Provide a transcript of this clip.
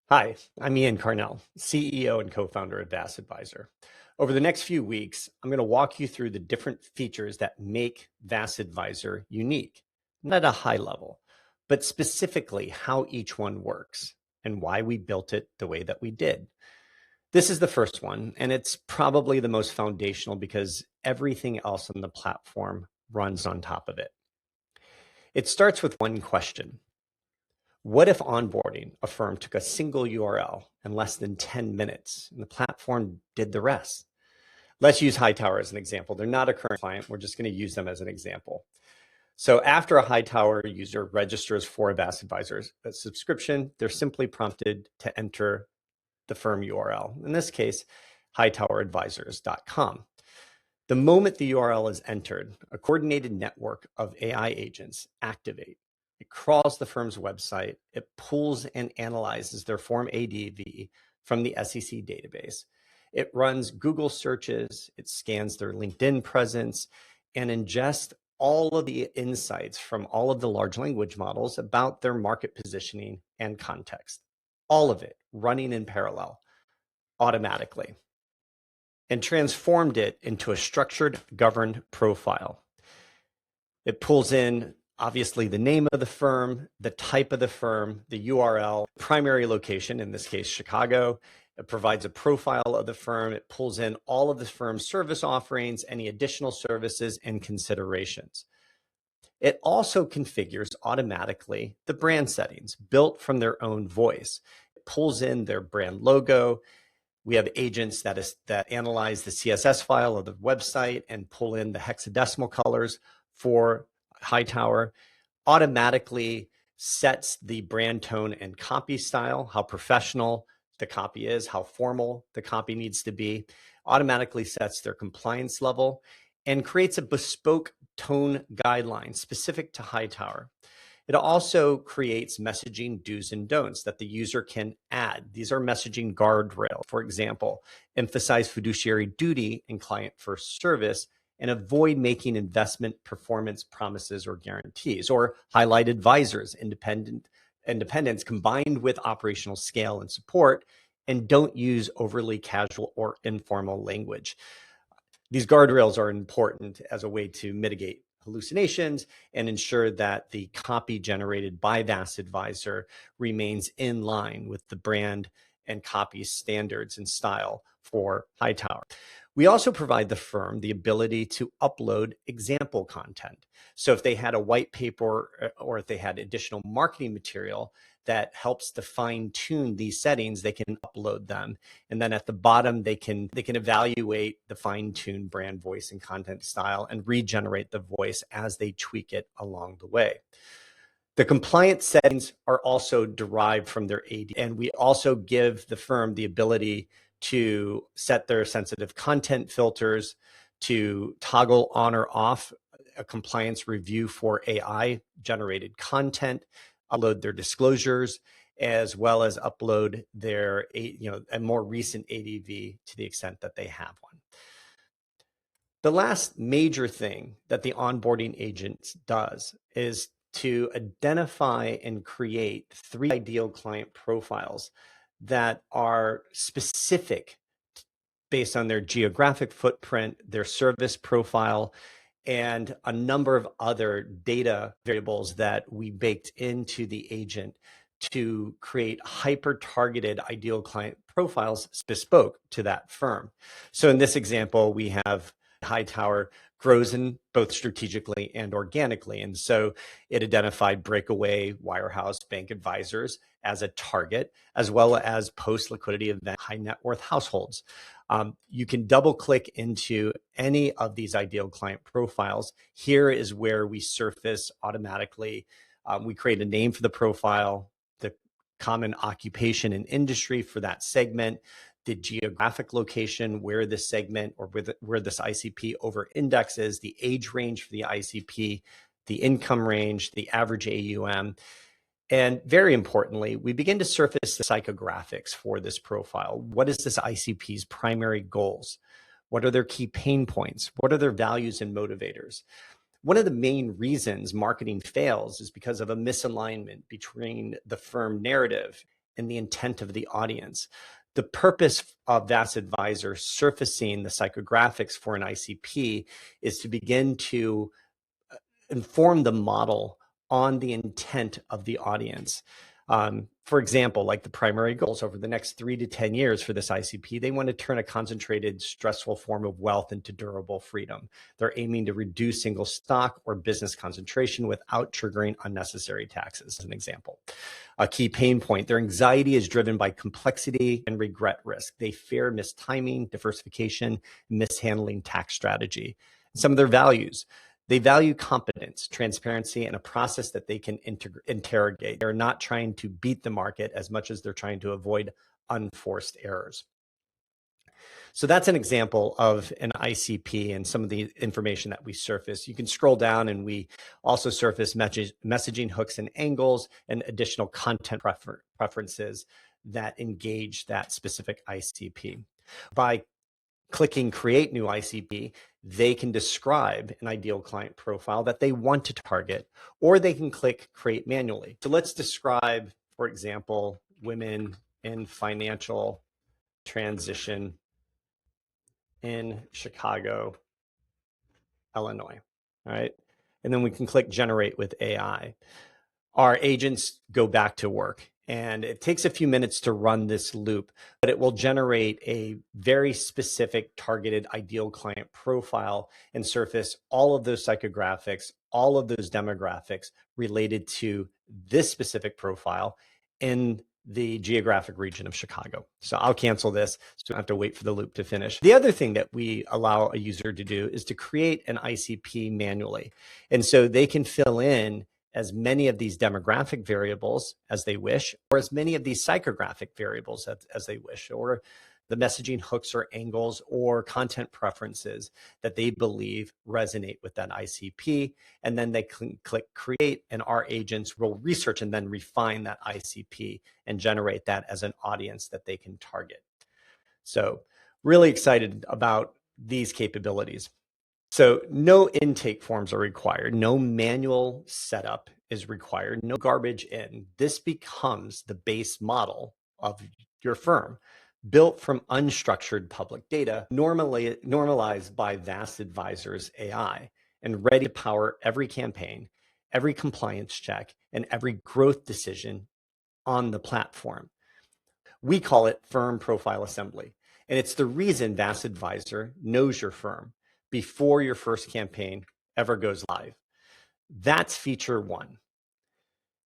Hi, I'm Ian Carnell, CEO and co-founder of VastAdvisor. Over the next few weeks, I'm going to walk you through the different features that make VastAdvisor unique, not at a high level, but specifically how each one works and why we built it the way that we did. This is the first one, and it's probably the most foundational because everything else on the platform runs on top of it. It starts with one question. What if onboarding a firm took a single URL in less than 10 minutes and the platform did the rest? Let's use Hightower as an example. They're not a current client. We're just going to use them as an example. So after a Hightower user registers for a VastAdvisor subscription, they're simply prompted to enter the firm URL. In this case, hightoweradvisors.com. The moment the URL is entered, a coordinated network of AI agents activate. It crawls the firm's website. It pulls and analyzes their Form ADV from the SEC database. It runs Google searches. It scans their LinkedIn presence and ingests all of the insights from all of the large language models about their market positioning and context. All of it running in parallel automatically, and transformed it into a structured, governed profile. It pulls in, obviously, the name of the firm, the type of the firm, the URL, primary location, in this case, Chicago. It provides a profile of the firm. It pulls in all of the firm's service offerings, any additional services and considerations. It also configures automatically the brand settings built from their own voice. It pulls in their brand logo. We have agents that analyze the CSS file of the website and pull in the hexadecimal colors for Hightower, automatically sets the brand tone and copy style, how professional the copy is, how formal the copy needs to be, automatically sets their compliance level, and creates a bespoke tone guideline specific to Hightower. It also creates messaging do's and don'ts that the user can add. These are messaging guardrails. For example, emphasize fiduciary duty and client first service and avoid making investment performance promises or guarantees, or highlight advisors, independence combined with operational scale and support, and don't use overly casual or informal language. These guardrails are important as a way to mitigate hallucinations and ensure that the copy generated by VastAdvisor remains in line with the brand and copy standards and style for Hightower. We also provide the firm the ability to upload example content. So if they had a white paper or if they had additional marketing material that helps to fine tune these settings, they can upload them. And then at the bottom, they can evaluate the fine tuned brand voice and content style and regenerate the voice as they tweak it along the way. The compliance settings are also derived from their AD, and we also give the firm the ability to set their sensitive content filters, to toggle on or off a compliance review for AI generated content, upload their disclosures, as well as upload their a more recent ADV to the extent that they have one. The last major thing that the onboarding agent does is to identify and create 3 ideal client profiles that are specific based on their geographic footprint, their service profile, and a number of other data variables that we baked into the agent to create hyper-targeted ideal client profiles bespoke to that firm. So in this example, we have Hightower grows in both strategically and organically. And so it identified breakaway wirehouse bank advisors as a target, as well as post-liquidity event high net worth households. You can double click into any of these ideal client profiles. Here is where we surface automatically. We create a name for the profile, the common occupation and industry for that segment, the geographic location where this segment or where this ICP over indexes, the age range for the ICP, the income range, the average AUM. And very importantly, we begin to surface the psychographics for this profile. What is this ICP's primary goals? What are their key pain points? What are their values and motivators? One of the main reasons marketing fails is because of a misalignment between the firm narrative and the intent of the audience. The purpose of VastAdvisor surfacing the psychographics for an ICP is to begin to inform the model on the intent of the audience. For example, like the primary goals over the next 3 to 10 years for this ICP, they want to turn a concentrated, stressful form of wealth into durable freedom. They're aiming to reduce single stock or business concentration without triggering unnecessary taxes, as an example. A key pain point, their anxiety is driven by complexity and regret risk. They fear mistiming, diversification, mishandling tax strategy. Some of their values, they value competence, transparency, and a process that they can interrogate. They're not trying to beat the market as much as they're trying to avoid unforced errors. So that's an example of an ICP and some of the information that we surface. You can scroll down, and we also surface messaging hooks and angles and additional content preferences that engage that specific ICP. By clicking Create New ICP, they can describe an ideal client profile that they want to target, or they can click Create Manually. So let's describe, for example, women in financial transition in Chicago, Illinois. All right. And then we can click Generate with AI. Our agents go back to work, and it takes a few minutes to run this loop, but it will generate a very specific targeted ideal client profile and surface all of those psychographics, all of those demographics related to this specific profile in the geographic region of Chicago. So I'll cancel this, so I don't have to wait for the loop to finish. The other thing that we allow a user to do is to create an ICP manually. And so they can fill in as many of these demographic variables as they wish, or as many of these psychographic variables as they wish, or the messaging hooks or angles or content preferences that they believe resonate with that ICP. And then they can click Create, and our agents will research and then refine that ICP and generate that as an audience that they can target. So really excited about these capabilities. So no intake forms are required. No manual setup is required. No garbage in. This becomes the base model of your firm, built from unstructured public data, normalized by VastAdvisor's AI, and ready to power every campaign, every compliance check, and every growth decision on the platform. We call it Firm Profile Assembly, and it's the reason VastAdvisor knows your firm before your first campaign ever goes live. That's feature one.